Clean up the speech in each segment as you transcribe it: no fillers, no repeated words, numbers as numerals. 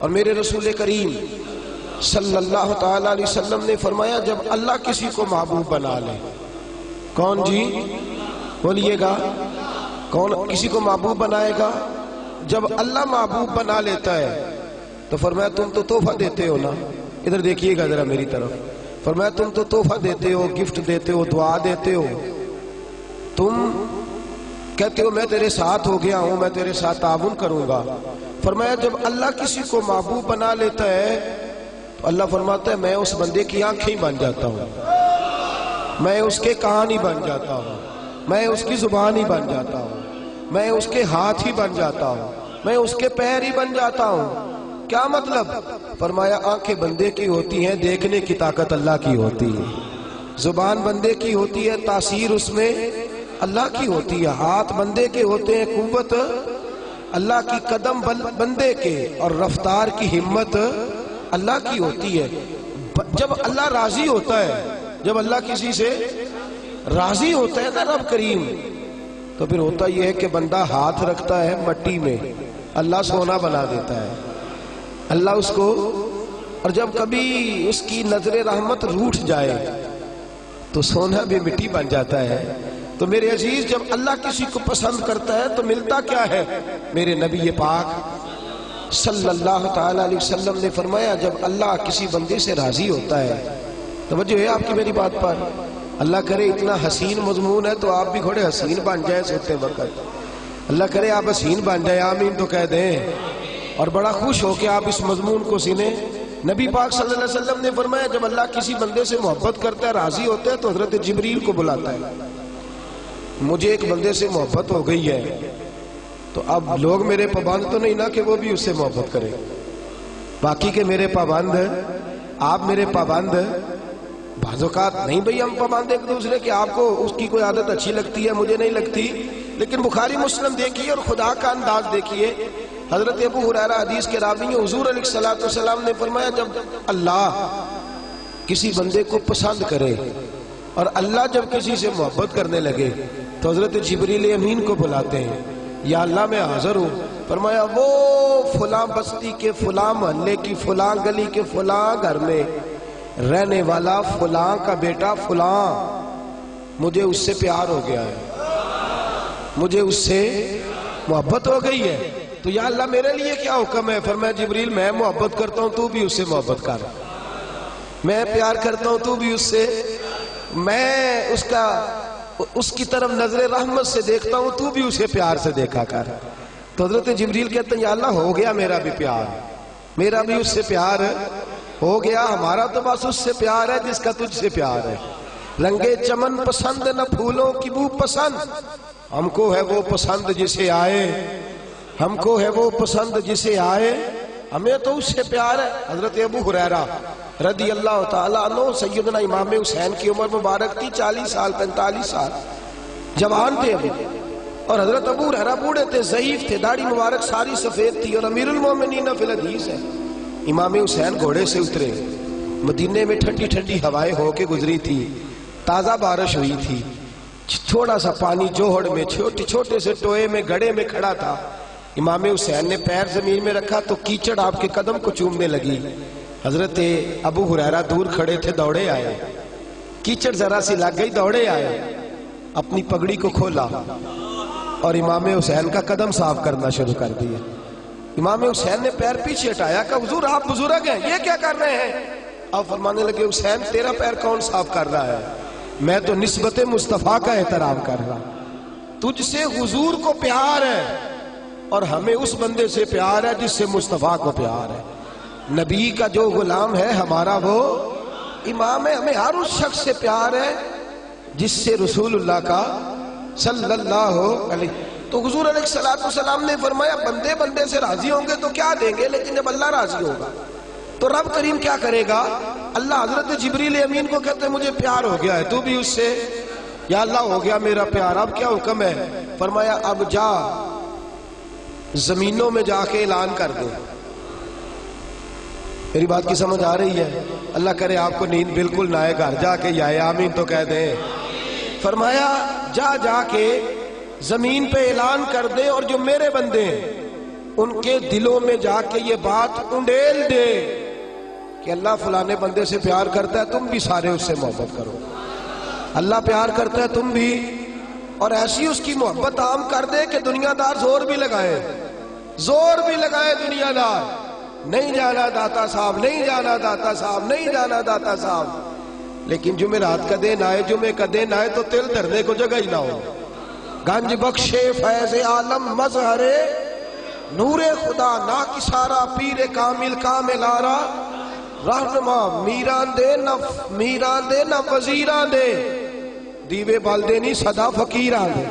اور میرے رسول کریم صلی اللہ تعالی علیہ وسلم نے فرمایا جب اللہ کسی کو محبوب بنا لے، کون جی بولیے گا، کون کسی کو محبوب بنائے گا؟ جب اللہ محبوب بنا لیتا ہے تو فرمایا تم تو تحفہ دیتے ہو نا، ادھر دیکھیے گا ذرا میری طرف، فرمایا تم تو تحفہ دیتے ہو، گفٹ دیتے ہو، دعا دیتے ہو، تم کہتے ہو میں تیرے ساتھ ہو گیا ہوں، میں تیرے ساتھ تعاون کروں گا۔ فرمایا جب اللہ کسی کو محبوب بنا لیتا ہے تو اللہ فرماتا ہے میں اس بندے کی آنکھیں بن جاتا ہوں، میں اس کے کان ہی بن جاتا ہوں، میں اس کی زبان ہی بن جاتا ہوں، میں اس کے ہاتھ ہی بن جاتا ہوں، میں اس کے پیر ہی بن جاتا ہوں۔ کیا مطلب؟ فرمایا آنکھیں بندے کی ہوتی ہیں، دیکھنے کی طاقت اللہ کی ہوتی ہے، زبان بندے کی ہوتی ہے، تاثیر اس میں اللہ کی ہوتی ہے، ہاتھ بندے کے ہوتے ہیں، قوت اللہ کی، قدم بندے کے، اور رفتار کی ہمت اللہ کی ہوتی ہے۔ جب اللہ راضی ہوتا ہے، جب اللہ کسی سے راضی ہوتا ہے نا رب کریم، تو پھر ہوتا یہ ہے کہ بندہ ہاتھ رکھتا ہے مٹی میں، اللہ سونا بنا دیتا ہے، اللہ اس کو، اور جب کبھی اس کی نظر رحمت روٹھ جائے تو سونا بھی مٹی بن جاتا ہے۔ تو میرے عزیز جب اللہ کسی کو پسند کرتا ہے تو ملتا کیا ہے؟ میرے نبی پاک صلی اللہ تعالی علیہ وسلم نے فرمایا جب اللہ کسی بندے سے راضی ہوتا ہے، توجہ ہے آپ کی میری بات پر، اللہ کرے اتنا حسین مضمون ہے تو آپ بھی تھوڑے حسین بن جائیں سوتے وقت، اللہ کرے آپ حسین بن جائیں، آمین تو کہہ دیں، اور بڑا خوش ہو کہ آپ اس مضمون کو سنیں۔ نبی پاک صلی اللہ علیہ وسلم نے فرمایا جب اللہ کسی بندے سے محبت کرتا ہے، راضی ہوتا ہے، تو حضرت جبریل کو بلاتا ہے، مجھے ایک بندے سے محبت ہو گئی ہے، تو اب لوگ میرے پابند تو نہیں نا کہ وہ بھی اس سے محبت کرے، باقی کے میرے پابند، آپ میرے پابند، بعض اوقات نہیں بھئی ہم پابند ایک دوسرے کے، آپ کو اس کی کوئی عادت اچھی لگتی ہے، مجھے نہیں لگتی، لیکن بخاری مسلم دیکھیے اور خدا کا انداز دیکھیے۔ حضرت ابو ہریرہ حدیث کے راوی ہیں، حضور علیہ السلام نے فرمایا جب اللہ کسی بندے کو پسند کرے اور اللہ جب کسی سے محبت کرنے لگے تو حضرت جبریل امین کو بلاتے ہیں، یا اللہ میں حاضر ہوں، فرمایا وہ فلاں بستی کے فلاں محلے کی فلاں گلی کے فلاں گھر میں رہنے والا فلاں کا بیٹا فلاں، مجھے اس سے پیار ہو گیا ہے، مجھے اس سے محبت ہو گئی ہے، تو یا اللہ میرے لیے کیا حکم ہے؟ فرمایا جبریل میں محبت کرتا ہوں تو بھی اس سے محبت کر، میں پیار کرتا ہوں تو بھی اس سے، میں اس کی طرف نظر رحمت سے دیکھتا ہوں تو بھی اسے پیار سے دیکھا کر۔ تو حضرت جبریل کہتے ہیں یا اللہ ہو گیا میرا بھی پیار، میرا بھی اس سے پیار ہو گیا، ہمارا تو بس اس سے پیار ہے جس کا تجھ سے پیار ہے۔ رنگے چمن پسند نہ پھولوں کی بو پسند، ہم کو ہے وہ پسند جسے آئے، ہم کو ہے وہ پسند جسے آئے، ہمیں تو اس سے پیار ہے۔ حضرت ابو ہریرہ رضی اللہ تعالیٰ عنہ، سیدنا امام حسین کی عمر مبارک تھی 40 سال 45 سال، جوان تھے ابھی، اور حضرت ابو ہریرہ بوڑھے تھے، ضعیف تھے، داڑھی مبارک ساری سفید تھی، اور امیر المومنین فی الحدیث ہے۔ امام حسین گھوڑے سے اترے، مدینے میں ٹھنڈی ٹھنڈی ہوائیں ہو کے گزری تھی، تازہ بارش ہوئی تھی، تھوڑا سا پانی جوہڑ میں چھوٹے سے ٹوئے میں گڑھے میں کھڑا تھا، امام حسین نے پیر زمین میں رکھا تو کیچڑ آپ کے قدم کو چومنے لگی، حضرت ابو ہریرہ دور کھڑے تھے، دوڑے آئے، کیچڑ ذرا سی لگ گئی، دوڑے آئے، اپنی پگڑی کو کھولا اور امام حسین کا قدم صاف کرنا شروع کر دیا۔ امام حسین نے پیر پیچھے ہٹایا کہ حضور آپ بزرگ ہیں، یہ کیا کر رہے ہیں؟ آپ فرمانے لگے حسین تیرا پیر کون صاف کر رہا ہے؟ میں تو نسبت مصطفیٰ کا احترام کر رہا، تجھ سے حضور کو پیار ہے اور ہمیں اس بندے سے پیار ہے جس سے مصطفیٰ کو پیار ہے۔ نبی کا جو غلام ہے ہمارا وہ امام ہے، ہمیں ہر اس شخص سے پیار ہے جس سے رسول اللہ کا صلی اللہ علیہ، تو حضور علیہ السلام نے فرمایا بندے بندے سے راضی ہوں گے تو کیا دیں گے، لیکن جب اللہ راضی ہوگا تو رب کریم کیا کرے گا؟ اللہ حضرت جبریل امین کو کہتے ہیں مجھے پیار ہو گیا ہے، تو بھی اس سے، یا اللہ ہو گیا میرا پیار، اب کیا حکم ہے؟ فرمایا اب جا زمینوں میں جا کے اعلان کر دو۔ میری بات کی سمجھ آ رہی ہے؟ اللہ کرے آپ کو نیند بالکل نہ آئے، گھر جا کے یا آمین تو کہہ دیں۔ فرمایا جا کے زمین پہ اعلان کر دے، اور جو میرے بندے ہیں ان کے دلوں میں جا کے یہ بات انڈیل دے کہ اللہ فلانے بندے سے پیار کرتا ہے، تم بھی سارے اس سے محبت کرو، اللہ پیار کرتا ہے تم بھی، اور ایسی اس کی محبت عام کر دے کہ دنیا دار زور بھی لگائے دنیا دار، نہیں جانا داتا صاحب، نہیں جانا داتا صاحب، نہیں جانا داتا صاحب، لیکن جمعرات کا دن آئے، جمعے کا دن آئے تو تل دھرنے کو جگہ ہی نہ ہو۔ گنج بخشے فیض عالم مظہر نور خدا نا کسارا پیر کامل کامل آرا رہنما میران دے نہ وزیران دے دیوے بالدے نہیں صدا فقیران دے۔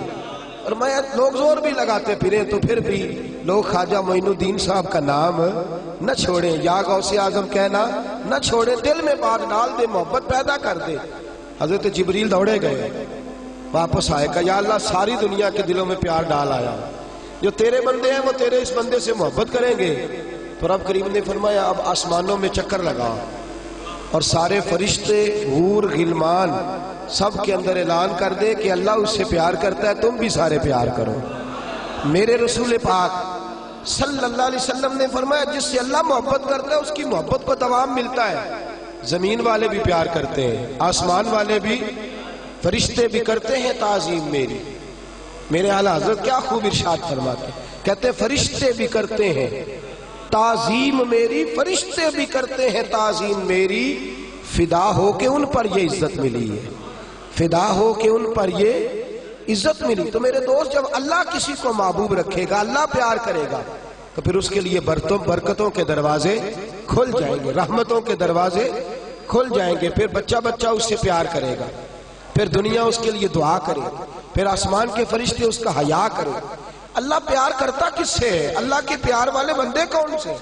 اور میں لوگ زور بھی لگاتے پھریں تو پھر بھی لوگ خواجہ معین الدین صاحب کا نام نہ چھوڑیں، یا غوث اعظم کہنا نہ چھوڑیں، دل میں بات ڈال دے، محبت پیدا کر دے۔ حضرت جبریل دوڑے گئے، واپس آئے، کہا یا اللہ ساری دنیا کے دلوں میں پیار ڈال آیا، جو تیرے بندے ہیں وہ تیرے اس بندے سے محبت کریں گے۔ تو رب کریم نے فرمایا اب آسمانوں میں چکر لگا اور سارے فرشتے، حور، غلمان سب کے اندر اعلان کر دے کہ اللہ اس سے پیار کرتا ہے، تم بھی سارے پیار کرو۔ میرے رسول پاک صلی اللہ علیہ وسلم نے فرمایا جس سے اللہ محبت کرتا ہے اس کی محبت کو دوام ملتا ہے۔ زمین والے بھی پیار کرتے ہیں، آسمان والے بھی، فرشتے بھی کرتے ہیں تعظیم میری۔ میرے اعلیٰ حضرت کیا خوب ارشاد فرماتے ہیں، کہتے ہیں فرشتے بھی کرتے ہیں تعظیم میری، فرشتے بھی کرتے ہیں تعظیم میری، فدا ہو کے ان پر یہ عزت ملی ہے، فدا ہو کے ان پر یہ عزت ملی۔ تو میرے دوست جب اللہ کسی کو محبوب رکھے گا، اللہ پیار کرے گا، تو پھر اس کے لیے برکتوں کے دروازے کھل جائیں گے، رحمتوں کے دروازے کھل جائیں گے، پھر بچہ بچہ اس سے پیار کرے گا، پھر دنیا اس کے لیے دعا کرے، پھر آسمان کے فرشتے اس کا حیا کرے۔ اللہ پیار کرتا کس سے ہے؟ اللہ کے پیار والے بندے کون سے؟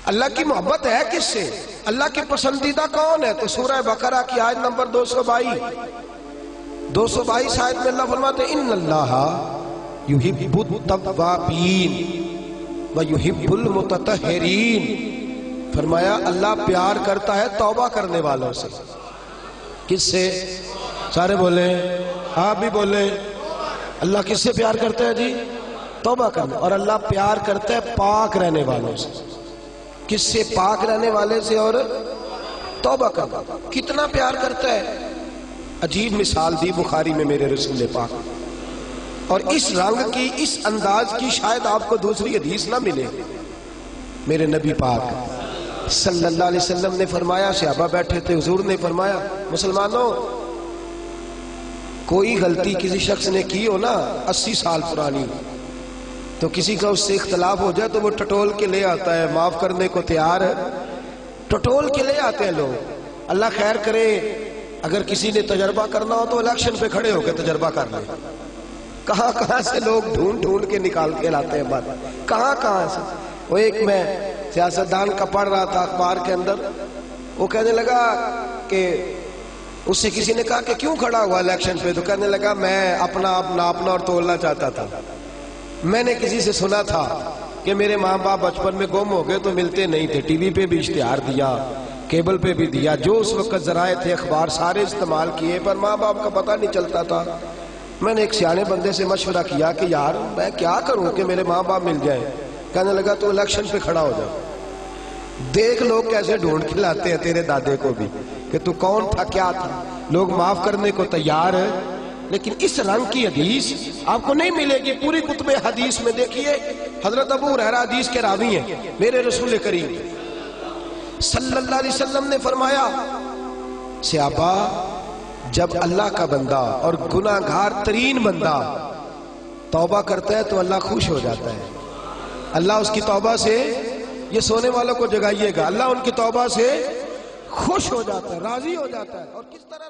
اللہ کی محبت ہے کس سے؟ اللہ کے پسندیدہ کون ہے؟ تو سورہ بقرہ کی آیت نمبر 222 آیت میں اللہ فرماتے ہیں ان اللہ یحب التوابین ویحب المتطہرین، فرمایا اللہ پیار کرتا ہے توبہ کرنے والوں سے۔ کس سے؟ سارے بولیں، آپ بھی بولیں، اللہ کس سے پیار کرتا ہے جی؟ توبہ کرنے، اور اللہ پیار کرتا ہے پاک رہنے والوں سے۔ کس سے؟ پاک رہنے والے سے اور توبہ کرنا۔ کتنا پیار کرتا ہے؟ عجیب مثال دی بخاری میں میرے رسول پاک، اور اس رنگ کی، اس انداز کی شاید آپ کو دوسری حدیث نہ ملے۔ میرے نبی پاک صلی اللہ علیہ وسلم نے فرمایا، صحابہ بیٹھے تھے، حضور نے فرمایا مسلمانوں کوئی غلطی کسی شخص نے کی ہو نا 80 سال پرانی، تو کسی کا اس سے اختلاف ہو جائے تو وہ ٹٹول کے لے آتا ہے، معاف کرنے کو تیار ہے، ٹٹول کے لے آتے ہیں لوگ۔ اللہ خیر کرے، اگر کسی نے تجربہ کرنا ہو تو الیکشن پہ کھڑے ہو کے تجربہ کر لیں۔ کہاں کہاں سے لوگ ڈھونڈ کے نکال کے لاتے ہیں بات، کہاں سے۔ وہ ایک میں سیاستدان کا پڑھ رہا تھا اخبار کے اندر، وہ کہنے لگا کہ اس سے کسی نے کہا کہ کیوں کھڑا ہوا الیکشن پہ؟ تو کہنے لگا میں اپنا آپ ناپنا اور تولنا چاہتا تھا۔ میں نے کسی سے سنا تھا کہ میرے ماں باپ بچپن میں گم ہو گئے تو ملتے نہیں تھے، ٹی وی پہ بھی اشتہار دیا، کیبل پہ بھی دیا، جو اس وقت ذرائع تھے اخبار سارے استعمال کیے، پر ماں باپ کا پتہ نہیں چلتا تھا۔ میں نے ایک سیانے بندے سے مشورہ کیا کہ یار میں کیا کروں کہ میرے ماں باپ مل جائیں؟ کہنے لگا تو الیکشن پہ کھڑا ہو جا، دیکھ لوگ کیسے ڈھونڈ کے لاتے ہیں تیرے دادے کو بھی کہ تو کون تھا، کیا تھا۔ لوگ معاف کرنے کو تیار ہے، لیکن اس رنگ کی حدیث آپ کو نہیں ملے گی۔ پوری کتب حدیث میں دیکھیے، حضرت ابو ہریرہ حدیث کے راوی ہیں، میرے رسول کریم صلی اللہ علیہ وسلم نے فرمایا صحابہ جب اللہ کا بندہ اور گناہ گار ترین بندہ توبہ کرتا ہے تو اللہ خوش ہو جاتا ہے، اللہ اس کی توبہ سے، یہ سونے والوں کو جگائیے گا، اللہ ان کی توبہ سے خوش ہو جاتا ہے، راضی ہو جاتا ہے۔ اور کس طرح